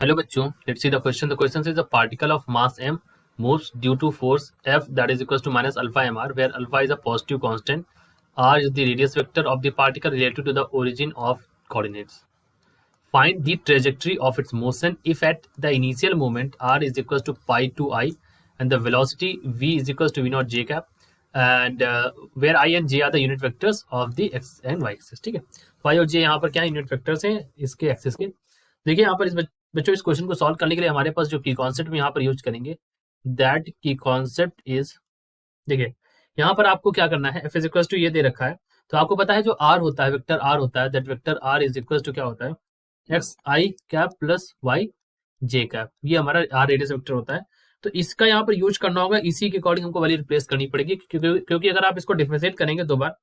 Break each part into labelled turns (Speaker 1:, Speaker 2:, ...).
Speaker 1: Hello बच्चों, let's see the question. The question says a particle of mass m moves due to force F that is equals to minus alpha mr, where alpha is a positive constant, r is the radius vector of the particle related to the origin of coordinates. Find the trajectory of its motion if at the initial moment r is equals to pi to I and the velocity v is equals to v naught j cap and where I and j are the unit vectors of the x and y axis. ठीक है, y और j यहाँ पर क्या है, unit vectors हैं इसके axis के. देखिए यहाँ पर बच्चों इस क्वेश्चन को सॉल्व करने के लिए हमारे पास जो की कॉन्सेप्ट में यहाँ पर यूज करेंगे, दैट की कॉन्सेप्ट इज, देखिए यहाँ पर आपको क्या करना है, एफ इज इक्वल टू ये दे रखा है, तो आपको पता है जो आर होता है, वेक्टर आर होता है, that vector R is equal to क्या होता है, X I cap plus Y J cap, ये हमारा आर रेडियस वेक्टर होता है. तो इसका यहाँ पर यूज करना होगा, इसी के अकॉर्डिंग हमको वैल्यू रिप्लेस करनी पड़ेगी, क्योंकि अगर आप इसको डिफरेंशिएट करेंगे दो बार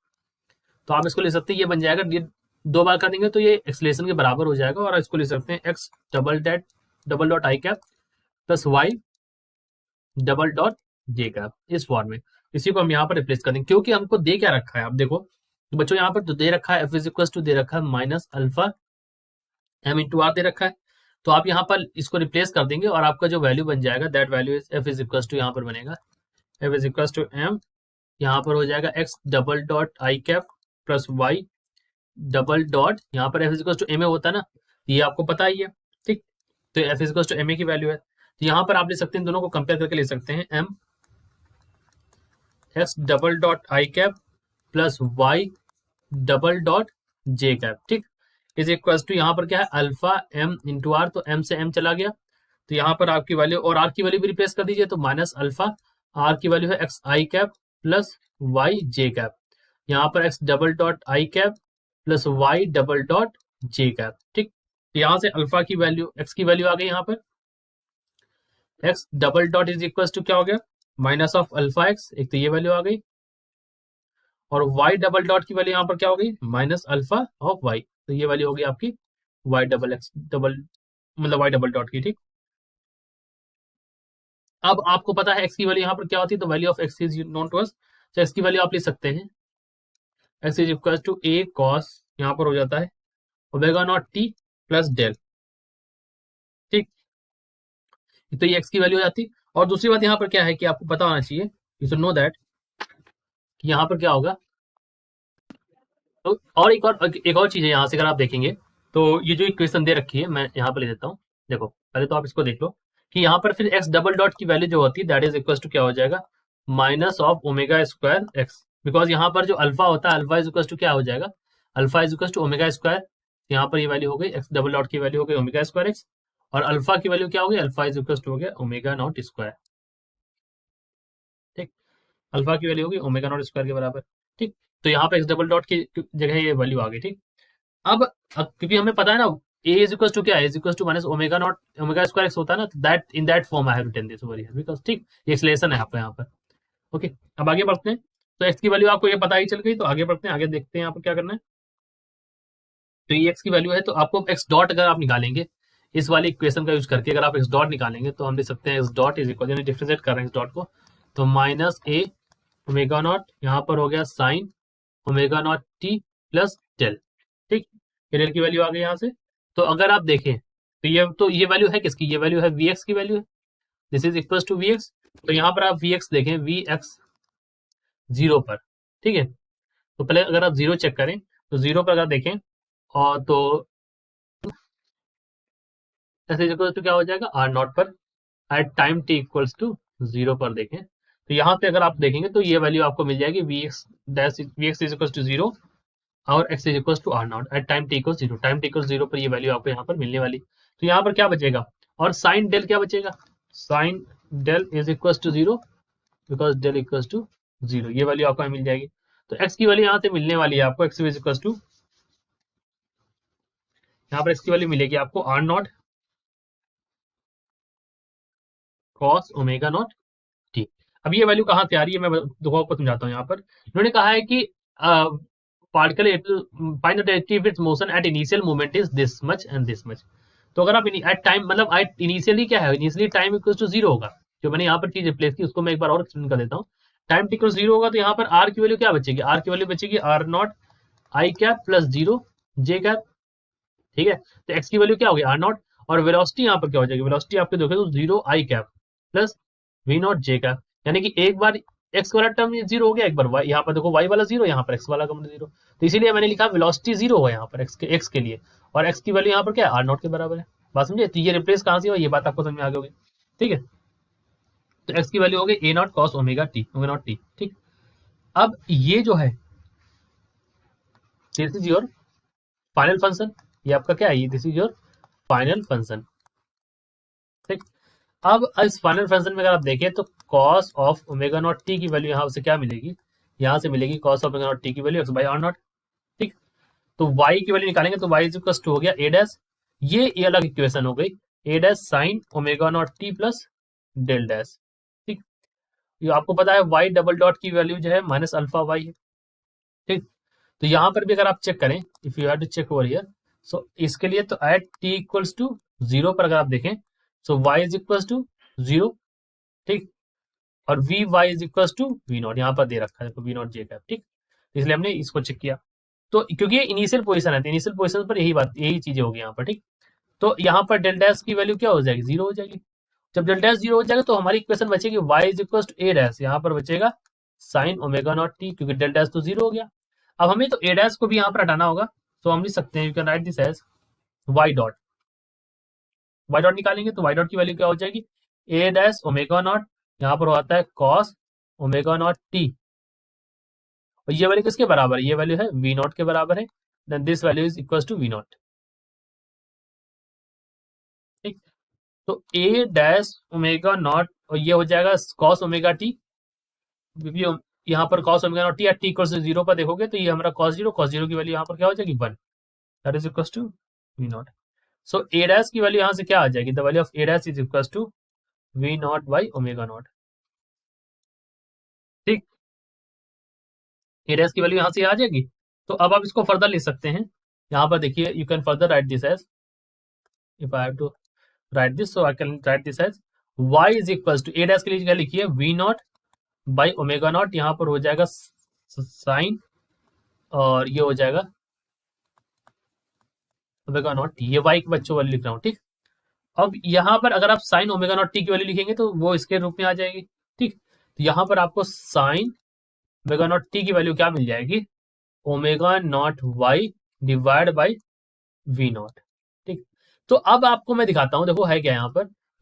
Speaker 1: तो आप इसको ले सकते हैं, ये बन जाएगा, ये दो बार कर देंगे तो ये एक्सलेशन के बराबर हो जाएगा, और इसको ले सकते हैं X double dot I cap plus Y double dot J cap, इस फॉर्म में. इसी को हम यहाँ पर रिप्लेस करेंगे, क्योंकि हमको दे क्या रखा है, आप देखो तो बच्चों यहाँ पर जो दे रखा है एफ इज इक्वल टू दे रखा है minus alpha M into R दे रखा है. तो आप यहाँ पर इसको रिप्लेस कर देंगे और आपका जो वैल्यू बन जाएगा, that value is F is equal to, यहाँ पर बनेगा F is equal to M, यहाँ पर हो जाएगा X double dot I cap plus Y double dot, यहाँ पर F is equal to M A होता है ना, ये आपको पता ही है. ठीक, तो F is equal to M A की वैल्यू है, तो यहाँ पर आप ले सकते हैं, दोनों को कंपेयर करके ले सकते हैं, M X double dot I cap plus Y double dot J cap. ठीक, इज इक्वल टू यहाँ पर क्या है, अल्फा एम इंटू आर, तो एम से एम चला गया, तो यहाँ पर आपकी वैल्यू और आर की वैल्यू भी रिप्लेस कर दीजिए, तो माइनस अल्फा आर की वैल्यू है X I cap plus Y J cap, यहाँ पर X double dot I cap plus Y double dot J cap. ठीक, तो यहाँ से अल्फा की वैल्यू, एक्स की वैल्यू आ गई, यहाँ पर X double dot is equal to क्या हो गया, माइनस ऑफ अल्फा एक्स, एक तो ये वैल्यू आ गई, और वाई डबल डॉट की वैल्यू यहाँ पर क्या हो गई, माइनस अल्फा ऑफ वाई, तो ये वैल्यू हो गई आपकी वाई डबल एक्स डबल, मतलब वाई डबल डॉट की. ठीक, अब आपको पता है एक्स की वैल्यू यहाँ पर क्या होती है, तो value of X is known to us, तो एक्स की वैल्यू आप ले सकते हैं, X is equal to A cos, यहाँ पर हो जाता है omega not T plus del. ठीक, तो ये एक्स की वैल्यू हो जाती. और दूसरी बात यहाँ पर क्या है कि आपको पता होना चाहिए, यू शुड नो दैट कि यहाँ पर क्या होगा, तो और एक और चीज है यहाँ से अगर आप देखेंगे, तो ये जो इक्वेशन दे रखी है मैं यहाँ पर ले देता हूँ, देखो पहले तो आप इसको देख लो कि यहाँ पर फिर एक्स डबल डॉट की वैल्यू जो होती है, दैट इज इक्वल टू क्या हो जाएगा, minus of omega square x, because यहाँ पर जो अल्फा होता है, अल्फा इज इक्वल टू क्या हो जाएगा, alpha is equal to omega square, यहाँ पर ये वैल्यू हो गई, एक्स डबल डॉट की वैल्यू हो गई ओमेगा स्क्वायर एक्स, और अल्फा की वैल्यू क्या हो गई, अल्फा इज इक्वल टू हो गया ओमेगा नॉट स्क्वायर. ठीक, अल्फा की वैल्यू होगी ओमेगा नॉट स्क्वायर के बराबर. ठीक, तो यहाँ पे एक्स डबल डॉट की जगह ये वैल्यू आ गई. ठीक, अब क्योंकि हमें पता है ना ए इज इक्वल टू क्या है, is equal to minus omega naught omega square X होता है ना, तो that in that form I have written this over here, because ठीक ये एक्सलेशन है आपका यहाँ पर. ओके, अब आगे बढ़ते हैं, तो एक्स की वैल्यू आपको ये पता ही चल गई, तो आगे बढ़ते हैं, आगे देखते हैं यहाँ पर क्या करना है. तो ये एक्स की वैल्यू है, तो आपको एक्स डॉट अगर आप निकालेंगे इस वाली इक्वेशन का यूज करके, अगर आप एक्स डॉट निकालेंगे तो हम लिख सकते हैं x dot is equal, differentiate कर रहे हैं एक्स डॉट को, तो माइनस ए ओमेगा नॉट, यहाँ पर हो गया sine omega not T plus del. ठीक, डेल की वैल्यू आ गई यहाँ से. तो अगर आप देखें तो ये वैल्यू है किसकी, ये वैल्यू है वी एक्स की वैल्यू है, this is equal to V X. तो यहाँ पर आप वी एक्स देखें, वी एक्स जीरो पर. ठीक है, तो पहले अगर आप जीरो चेक करें, तो जीरो पर अगर देखें और तो ऐसे इक्वल टू क्या हो जाएगा, आर नॉट पर at time T equals to zero पर देखें, तो यहाँ पे अगर आप देखेंगे तो ये वैल्यू आपको मिल जाएगी v x dash v x is equal to zero और x is equal to r naught at time t equal zero, time t equal zero पर ये वैल्यू आपको यहाँ पर मिलने वाली. तो यहाँ पर क्या बचेगा, और साइन डेल क्या बचेगा, sine del is equal to zero because del equal to zero, ये वैल्यू आपको मिल जाएगी. तो एक्स की वैल्यू यहाँ से मिलने वाली है आपको, एक्स इज इक्वल टू, यहाँ पर एक्स की वैल्यू मिलेगी आपको R naught cos omega not T. अब ये वैल्यू कहाँ से आ रही है, मैं दोनों को समझाता हूँ. यहाँ पर इन्होंने कहा है कि particle find the directive its motion at initial moment is this much and this much. तो अगर आप एट टाइम मतलब एट इनिशियली क्या है, initially time equal to zero होगा, जो मैंने यहाँ पर चीज रिप्लेस की उसको मैं एक बार और एक्सप्लेन कर देता हूँ. टाइम टी इक्वल जीरो होगा तो यहाँ पर आर की वैल्यू क्या बचेगी, आर की वैल्यू बचेगी R not I cap plus zero J cap. ठीक है, तो एक्स की वैल्यू क्या होगी आर नॉट, और वेलोसिटी यहाँ पर क्या हो जाएगी, वेलोसिटी आपके देखो तो 0 i cap plus v naught j cap, यानी कि एक बार एक्स वाला टर्म जीरो हो गया, एक बार वाई, यहाँ पर देखो वाई वाला जीरो, यहाँ पर एक्स वाला कम जीरो, तो इसीलिए मैंने लिखा वेलोसिटी जीरो है यहाँ पर एक्स के लिए, और एक्स की वैल्यू यहाँ पर क्या है, आर नॉट के बराबर है। बात समझे, तो ये रिप्लेस कहाँ से हो, ये बात आपको समझ में आ गई होगी। ठीक है, तो एक्स की वैल्यू हो गई a naught cos omega not t. ठीक, अब ये जो है this is your final function, ये आपका क्या है, this is your final function. ठीक, अब इस फाइनल फंक्शन में अगर आप देखें तो cos of omega not T की वैल्यू यहाँ से क्या मिलेगी, यहाँ से मिलेगी cos of omega not T की value x by are naught. ठीक, तो y की वैल्यू निकालेंगे तो y इज इक्वल टू हो गया ए डैश, ये अलग इक्वेशन हो गई, a dash sine omega not T plus del dash. ठीक, ये आपको पता है y डबल डॉट की वैल्यू जो है माइनस अल्फा वाई है। ठीक, तो यहाँ पर भी अगर आप चेक करें, if you have to check over here, so इसके लिए तो at t equals to zero पर अगर आप देखें, so y is equals to zero. ठीक, और v y is equals to we naught, यहाँ पर दे रखा है वी नॉट जे कैप। ठीक, इसलिए हमने इसको चेक किया, तो क्योंकि ये इनिशियल पोजीशन है, तो इनिशियल पोजीशन पर यही चीजें होगी यहाँ पर। ठीक, तो यहाँ पर डेल डैश की वैल्यू क्या हो जाएगी, जीरो हो जाएगी। जब डेल डैश जीरो हो जाएगा तो हमारी इक्वेशन बचेगी y is equal to A dash, यहाँ पर बचेगा साइन ओमेगा नॉट टी, क्योंकि डेल डैश तो जीरो हो गया। अब हमें तो ए डैश को भी यहाँ पर हटाना होगा, तो हम लिख सकते हैं, you can write this as y dot, y dot निकालेंगे तो y डॉट की वैल्यू क्या हो जाएगी, ए डैश ओमेगा नॉट, यहाँ पर आता है कॉस ओमेगा नॉट टी, और ये वैल्यू किसके बराबर है, ये वैल्यू है वी नॉट के बराबर है, then this value is equal to we not. ठीक, तो ए डैश ओमेगा नॉट, और ये हो जाएगा कॉस ओमेगा टी, क्योंकि यहाँ पर cos omega not T at T equal to zero पर देखोगे तो ये हमारा कॉस जीरो की वैल्यू यहाँ पर क्या हो जाएगी, one, that is equal to we not. So A dash की वैल्यू यहाँ से क्या आ जाएगी, the value of A dash is equal to we not by omega not. ठीक, ए डैश की वैल्यू यहाँ से आ जाएगी, तो अब आप इसको फर्दर लिख सकते हैं, यहाँ पर देखिए you can further write this as, if I have to write this, so I can write this as y is equal to A dash के लिए क्या लिखिए, V not by omega not, यहाँ पर हो जाएगा साइन, और ये हो जाएगा ओमेगा नॉट टी, ये y के बच्चों वाली लिख रहा हूँ। ठीक, अब यहाँ पर अगर आप साइन ओमेगा नॉट टी की वैल्यू लिखेंगे तो वो इसके रूप में आ जाएगी। ठीक, तो यहाँ पर आपको साइन ओमेगा नॉट टी की वैल्यू क्या मिल जाएगी, omega not Y divide by V not. ठीक, तो अब आपको मैं दिखाता हूं, देखो है क्या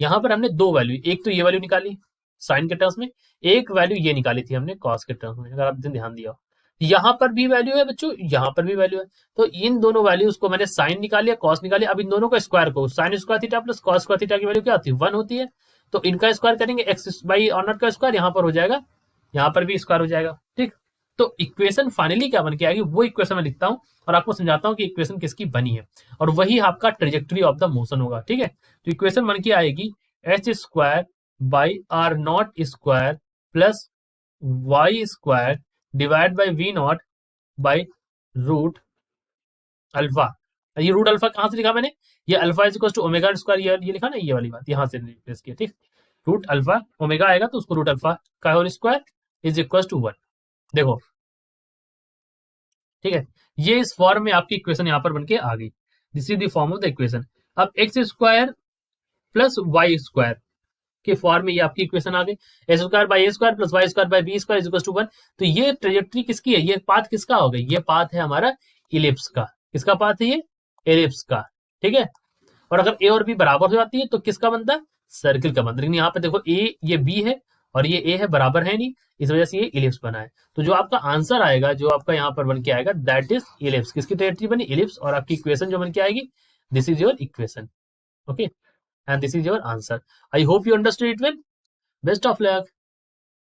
Speaker 1: यहाँ पर हमने दो वैल्यू, एक तो ये वैल्यू निकाली साइन के टर्म्स में, एक वैल्यू ये निकाली थी हमने कॉस के टर्म्स में, अगर आप ध्यान दिया हो, यहाँ पर भी वैल्यू है बच्चों, यहाँ पर भी वैल्यू है, तो इन दोनों वैल्यूज को मैंने साइन निकालिया कॉस निकालिया, अब इन दोनों का स्क्वायर को, sine square theta plus cos square theta की वैल्यू क्या होती है, वन होती है, तो इनका स्क्वायर करेंगे एक्स बाई आर नॉट का स्क्वायर, यहाँ पर हो जाएगा, यहाँ पर भी स्क्वायर हो जाएगा। ठीक, तो इक्वेशन फाइनली क्या बन के आएगी, वो इक्वेशन मैं लिखता हूँ और आपको समझाता हूँ कि इक्वेशन किसकी बनी है, और वही आपका ट्रेजेक्टरी ऑफ द मोशन होगा। ठीक है, तो इक्वेशन बन के आएगी H square by are not square plus Y square divide by V not by root alpha. ये रूट अल्फा कहां से लिखा मैंने, ये alpha is equal to omega square, ये लिखा ना, ये वाली बात यहाँ से रिप्लेस किया। ठीक, रूट अल्फा ओमेगा आएगा तो उसको रूट अल्फा का whole square is equal to one, देखो। ठीक है, ये इस फॉर्म में आपकी इक्वेशन यहाँ पर बनके आ गई, this is the form of the equation. अब x square plus Y square के फॉर्म में ये आपकी इक्वेशन आ गई, a square by a square plus Y square by b square is equal to one. तो ये ट्रेजेक्टरी किसकी है, ये पाथ किसका होगा, ये पाथ है हमारा इलिप्स का, किसका पाथ है ये, एलिप्स का। ठीक है, और अगर ए और बी बराबर हो जाती है तो किसका बनता, सर्किल का बनता। लेकिन यहाँ पे देखो ए ये बी है और ये ए है, बराबर है नहीं, इस वजह से ये इलिप्स बना है। तो जो आपका आंसर आएगा, जो आपका यहाँ पर बन के आएगा, दैट इज इलिप्स। किसकी ट्रेजेक्टरी बनी, इलिप्स, और आपकी इक्वेशन जो बन के आएगी, this is your equation. Okay, and this is your answer. I hope you understood it well, best of luck.